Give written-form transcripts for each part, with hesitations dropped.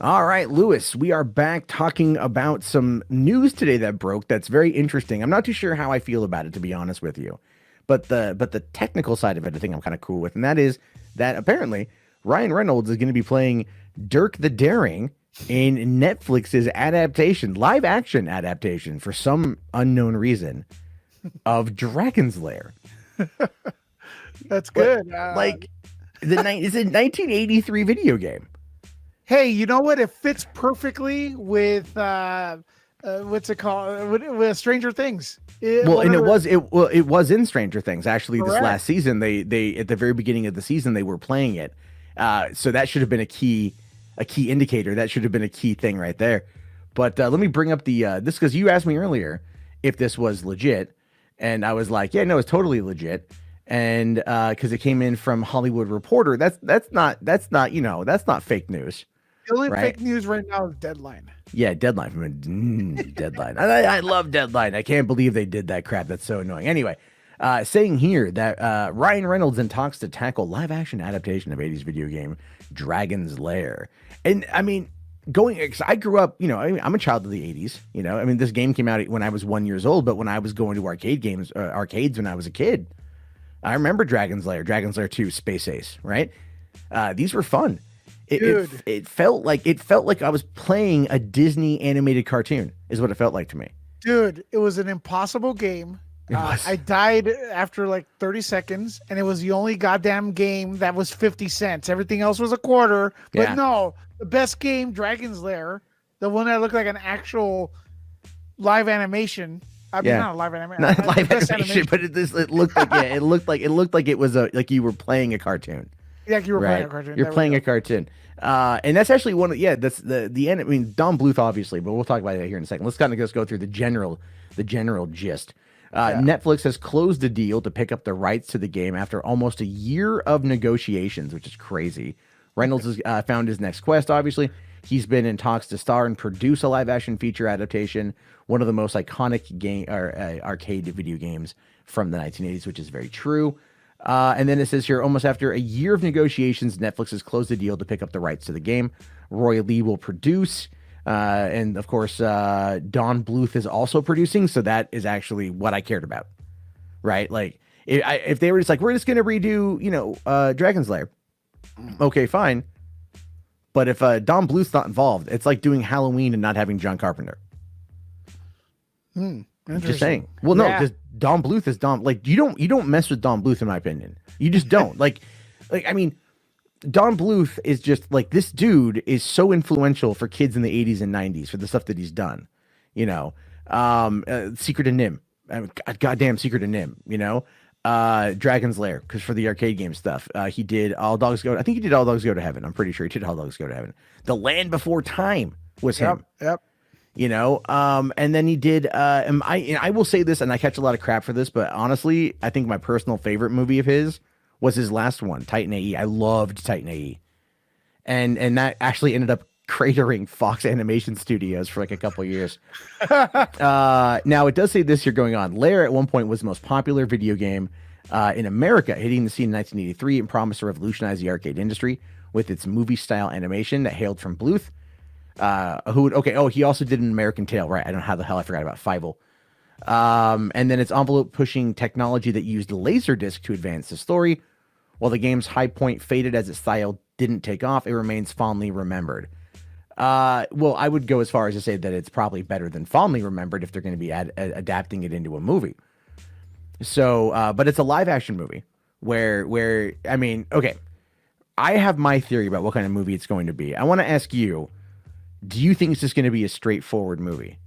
All right, Lewis, we are back talking about some news today that broke that's very interesting. I'm not too sure how I feel about it, to be honest with you. But the technical side of it, I think I'm kind of cool with, and that is that apparently Ryan Reynolds is going to be playing Dirk the Daring in Netflix's adaptation, live action adaptation, for some unknown reason, of Dragon's Lair. That's good. Like it's a 1983 video game. Hey, you know what? It fits perfectly with what's it called? With Stranger Things. It was in Stranger Things actually. Correct. This last season, they at the very beginning of the season they were playing it. So that should have been a key indicator. That should have been a key thing right there. But let me bring up the this because you asked me earlier if this was legit, and I was like, yeah, no, it's totally legit. And because it came in from Hollywood Reporter, that's not fake news. The only fake news right now is Deadline. Yeah, Deadline. Deadline. I love Deadline. I can't believe they did that crap. That's so annoying. Anyway, saying here that Ryan Reynolds in talks to tackle live-action adaptation of 80s video game Dragon's Lair. And, I mean, I grew up, I'm a child of the 80s. This game came out when I was 1 year old, but when I was going to arcades when I was a kid, I remember Dragon's Lair 2, Space Ace, right? These were fun. It felt like I was playing a Disney animated cartoon is what it felt like to me. Dude, it was an impossible game. I died after like 30 seconds, and it was the only goddamn game that was 50 cents. Everything else was a quarter. But no, the best game, Dragon's Lair, the one that looked like an actual live animation. Not a live animation. Not live animation, but it looked like it was like you were playing a cartoon. Yeah, you were playing a cartoon. You're playing a cartoon. And that's actually that's the end. I mean, Don Bluth, obviously, but we'll talk about that here in a second. Let's kind of just go through the general gist. Netflix has closed the deal to pick up the rights to the game after almost a year of negotiations, which is crazy. Reynolds has found his next quest, obviously. He's been in talks to star and produce a live-action feature adaptation, one of the most iconic arcade video games from the 1980s, which is very true. And then it says here, almost after a year of negotiations, Netflix has closed the deal to pick up the rights to the game. Roy Lee will produce. And of course, Don Bluth is also producing. So that is actually what I cared about, right? Like if they were just like, we're just going to redo, Dragon's Lair. Okay, fine. But if Don Bluth's not involved, it's like doing Halloween and not having John Carpenter. Just saying. Well, no, because Don Bluth is Don. Like you don't mess with Don Bluth, in my opinion. You just don't. like I mean, Don Bluth is just like, this dude is so influential for kids in the 80s and 90s for the stuff that he's done. Secret of Nim, goddamn Secret of Nim. Dragon's Lair, because for the arcade game stuff, he did All Dogs Go. I think he did All Dogs Go to Heaven. I'm pretty sure he did All Dogs Go to Heaven. The Land Before Time was him. Yep. And then he did. I will say this, and I catch a lot of crap for this, but honestly, I think my personal favorite movie of his was his last one, Titan AE. I loved Titan AE, and that actually ended up cratering Fox Animation Studios for like a couple years. Now it does say this here going on. Lair at one point was the most popular video game in America, hitting the scene in 1983 and promised to revolutionize the arcade industry with its movie-style animation that hailed from Bluth. He also did an American Tail, right? I don't know how the hell I forgot about Fievel. And then its envelope-pushing technology that used Laserdisc to advance the story. While the game's high point faded as its style didn't take off, it remains fondly remembered. Well, I would go as far as to say that it's probably better than fondly remembered if they're going to be adapting it into a movie. So, but it's a live-action movie where I mean, okay, I have my theory about what kind of movie it's going to be. I want to ask you, do you think it's just going to be a straightforward movie?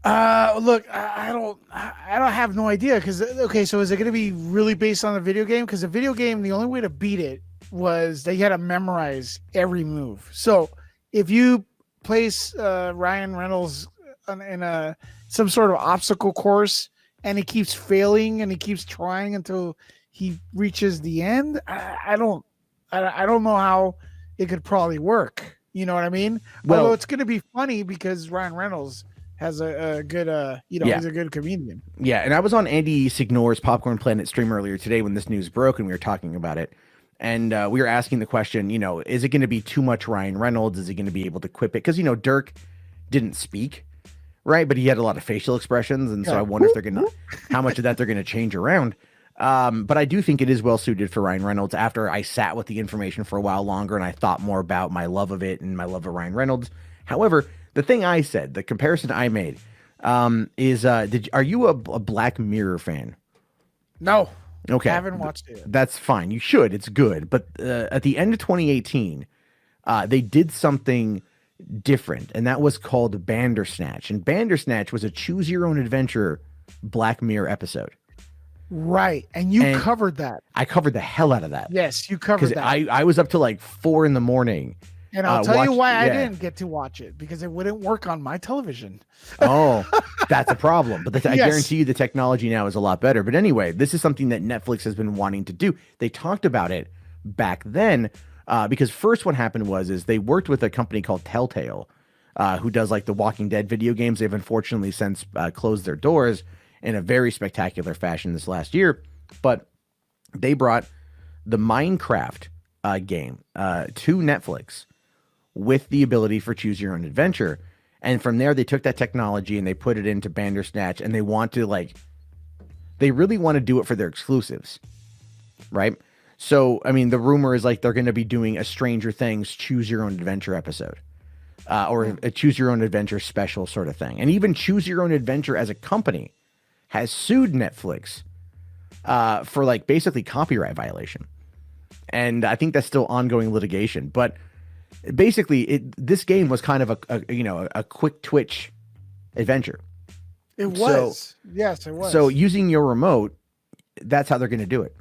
Look, I don't have no idea. So is it going to be really based on the video game? Because the video game, the only way to beat it was they had to memorize every move. So if you place Ryan Reynolds in some sort of obstacle course and he keeps failing and he keeps trying until he reaches the end, I don't know how it could probably work. You know what I mean? Well, although it's going to be funny because Ryan Reynolds has a good, he's a good comedian. Yeah, and I was on Andy Signore's Popcorn Planet stream earlier today when this news broke and we were talking about it. And we were asking the question, you know, is it going to be too much Ryan Reynolds? Is he going to be able to quip it? Because, you know, Dirk didn't speak, right? But he had a lot of facial expressions. And so I wonder if they're going to, how much of that they're going to change around. But I do think it is well suited for Ryan Reynolds after I sat with the information for a while longer and I thought more about my love of it and my love of Ryan Reynolds. However, the thing I said, the comparison I made is, are you a Black Mirror fan? No. Okay. I haven't watched it yet. That's fine. You should. It's good. But at the end of 2018, they did something different, and that was called Bandersnatch. And Bandersnatch was a choose your own adventure Black Mirror episode. Right. And you covered that. I covered the hell out of that. Yes, you covered that. I was up to like 4 a.m. And I'll tell you why I didn't get to watch it, because it wouldn't work on my television. Oh, that's a problem. But I guarantee you the technology now is a lot better. But anyway, this is something that Netflix has been wanting to do. They talked about it back then because first what happened is they worked with a company called Telltale who does like the Walking Dead video games. They've unfortunately since closed their doors in a very spectacular fashion this last year. But they brought the Minecraft game to Netflix with the ability for choose your own adventure. And from there, they took that technology and they put it into Bandersnatch, and they really want to do it for their exclusives, right? So, I mean, the rumor is like they're going to be doing a Stranger Things choose your own adventure episode or a choose your own adventure special sort of thing. And even choose your own adventure as a company has sued Netflix for like basically copyright violation. And I think that's still ongoing litigation, but basically, this game was kind of a quick twitch adventure. It was. Yes, it was. So using your remote, that's how they're going to do it.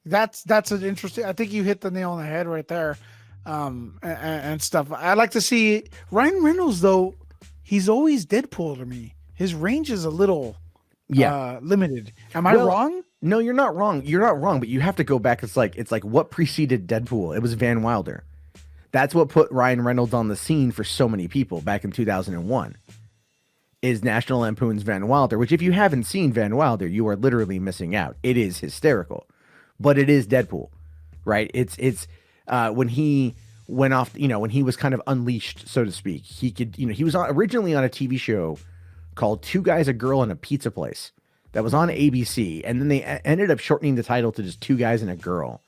That's an interesting. I think you hit the nail on the head right there, and stuff. I'd like to see Ryan Reynolds though. He's always Deadpool to me. His range is a little limited. Am I wrong? No, you're not wrong. You're not wrong, but you have to go back. It's like what preceded Deadpool? It was Van Wilder. That's what put Ryan Reynolds on the scene for so many people back in 2001. Is National Lampoon's Van Wilder, which if you haven't seen Van Wilder, you are literally missing out. It is hysterical, but it is Deadpool, right? It's when he went off, when he was kind of unleashed, so to speak. He could, he was originally on a TV show called Two Guys, a Girl, and a Pizza Place. That was on ABC, and then they ended up shortening the title to just Two Guys and a Girl.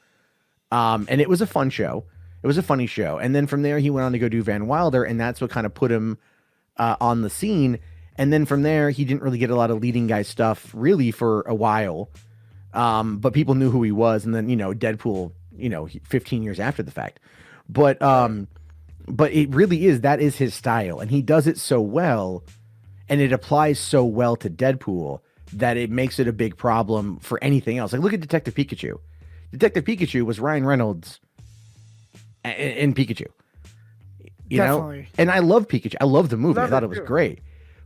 And it was a fun show. It was a funny show. And then from there, he went on to go do Van Wilder, and that's what kind of put him on the scene. And then from there, he didn't really get a lot of leading guy stuff really for a while. But people knew who he was. And then, Deadpool, 15 years after the fact. But it really is, that is his style. And he does it so well, and it applies so well to Deadpool that it makes it a big problem for anything else. Like, look at Detective Pikachu. Detective Pikachu was Ryan Reynolds in Pikachu. You Definitely. know? And I love Pikachu. I love the movie. I thought it was great.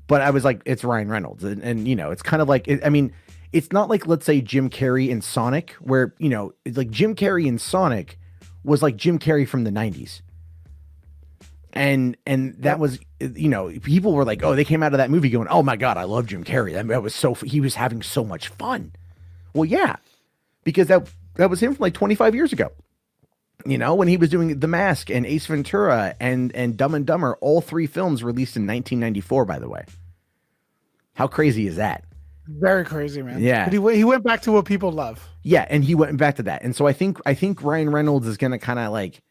But I was like, it's Ryan Reynolds. And it's kind of like, it's not like, let's say, Jim Carrey in Sonic, where, it's like Jim Carrey in Sonic was like Jim Carrey from the 90s. And that was, people were like, oh, they came out of that movie going, oh my God, I love Jim Carrey. That was he was having so much fun. Well, yeah, because that was him from like 25 years ago. When he was doing The Mask and Ace Ventura and Dumb and Dumber, all 3 films released in 1994, by the way. How crazy is that? Very crazy, man. Yeah. But he went back to what people love. Yeah, and he went back to that. And so I think Ryan Reynolds is going to kind of like,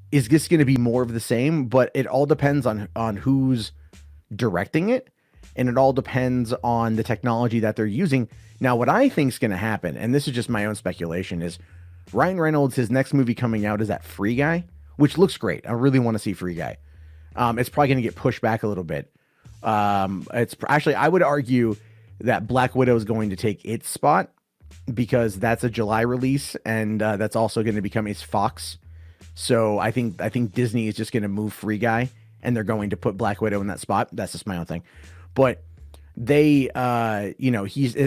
is this going to be more of the same? But it all depends on who's directing it. And it all depends on the technology that they're using. Now, what I think is going to happen, and this is just my own speculation, is Ryan Reynolds, his next movie coming out is that Free Guy, which looks great. I really want to see Free Guy. It's probably going to get pushed back a little bit. It's actually, I would argue that Black Widow is going to take its spot because that's a July release. And that's also going to become its Fox. So I think Disney is just going to move Free Guy, and they're going to put Black Widow in that spot. That's just my own thing. But they,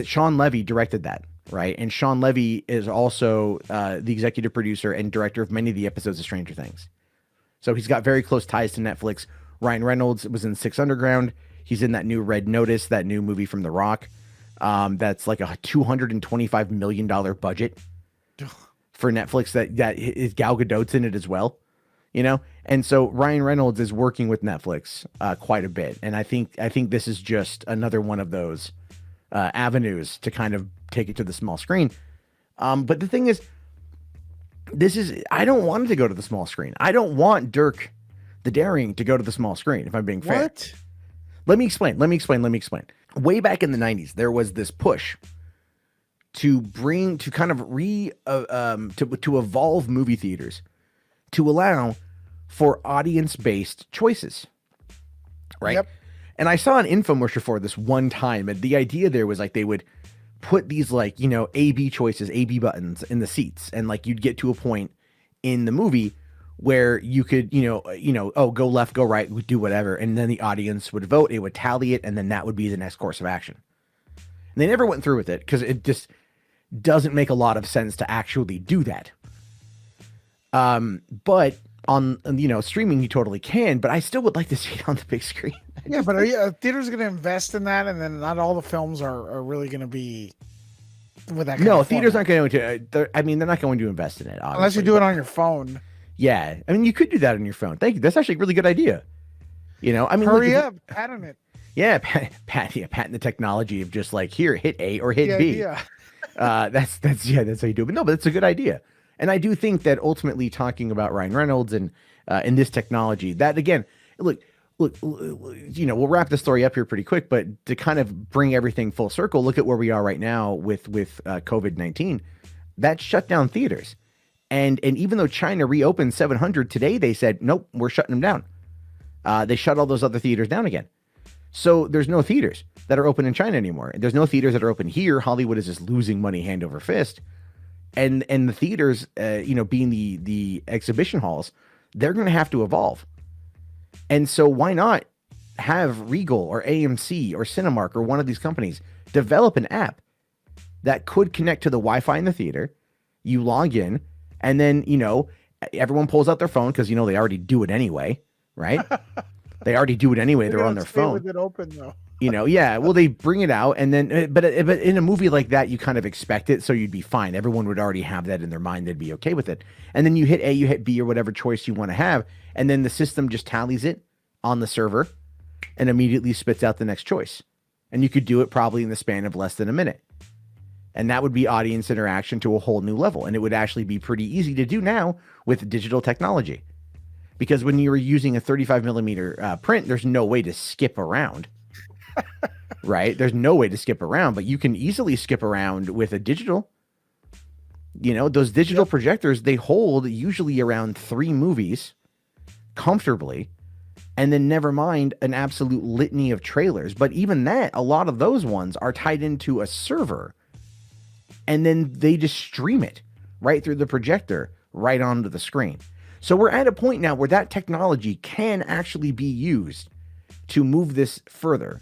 Sean Levy directed that, right? And Sean Levy is also the executive producer and director of many of the episodes of Stranger Things. So he's got very close ties to Netflix. Ryan Reynolds was in Six Underground. He's in that new Red Notice, that new movie from The Rock. That's like a $225 million budget. for Netflix that is Gal Gadot's in it as well, you know? And so Ryan Reynolds is working with Netflix quite a bit. And I think this is just another one of those avenues to kind of take it to the small screen. But the thing is, I don't want it to go to the small screen. I don't want Dirk the Daring to go to the small screen, if I'm being fair. What? Let me explain. Way back in the 90s, there was this push to kind of to evolve movie theaters to allow for audience-based choices, right? Yep. And I saw an infomercial for this one time, and the idea there was like they would put these like, you know, A/B choices, A/B buttons in the seats, and like you'd get to a point in the movie where you could, oh, go left, go right, do whatever, and then the audience would vote, it would tally it, and then that would be the next course of action. And they never went through with it because it just doesn't make a lot of sense to actually do that. But on, streaming, you totally can, but I still would like to see it on the big screen. Yeah, but are theaters going to invest in that? And then not all the films are really going to be with that kind No, of theaters format. aren't going to, they're not going to invest in it, obviously. Unless you do it on your phone. Yeah, I mean, you could do that on your phone. Thank you. That's actually a really good idea. I mean, Hurry up, patent it. Yeah, patent the technology of just like, here, hit A or hit B. Yeah. That's how you do it. But no, but it's a good idea. And I do think that ultimately talking about Ryan Reynolds and this technology, that again, look, we'll wrap the story up here pretty quick, but to kind of bring everything full circle, look at where we are right now with COVID-19. That shut down theaters. And even though China reopened 700 today, they said, nope, we're shutting them down. They shut all those other theaters down again. So there's no theaters that are open in China anymore. There's no theaters that are open here. Hollywood is just losing money hand over fist. And the theaters, being the exhibition halls, they're going to have to evolve. And so why not have Regal or AMC or Cinemark or one of these companies develop an app that could connect to the Wi-Fi in the theater. You log in, and then, everyone pulls out their phone because, they already do it anyway, right? They already do it anyway. They're on their phone. With it open, though. Yeah, well, they bring it out, and then, but in a movie like that, you kind of expect it, so you'd be fine. Everyone would already have that in their mind. They'd be okay with it. And then you hit A, you hit B, or whatever choice you want to have, and then the system just tallies it on the server and immediately spits out the next choice. And you could do it probably in the span of less than a minute. And that would be audience interaction to a whole new level. And it would actually be pretty easy to do now with digital technology. Because when you were using a 35 millimeter print, there's no way to skip around. Right? There's no way to skip around, but you can easily skip around with a digital. Those digital projectors, they hold usually around 3 movies comfortably. And then never mind an absolute litany of trailers. But even that, a lot of those ones are tied into a server. And then they just stream it right through the projector, right onto the screen. So we're at a point now where that technology can actually be used to move this further.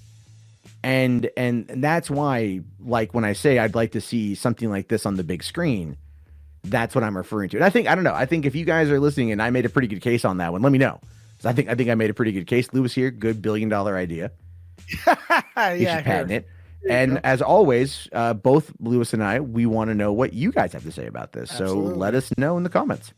And that's why, like, when I say I'd like to see something like this on the big screen, that's what I'm referring to. And I think if you guys are listening and I made a pretty good case on that one, let me know. I think I made a pretty good case. Lewis here, good $1 billion idea. You should patent it. And as always, both Lewis and I, we want to know what you guys have to say about this. Absolutely. So let us know in the comments.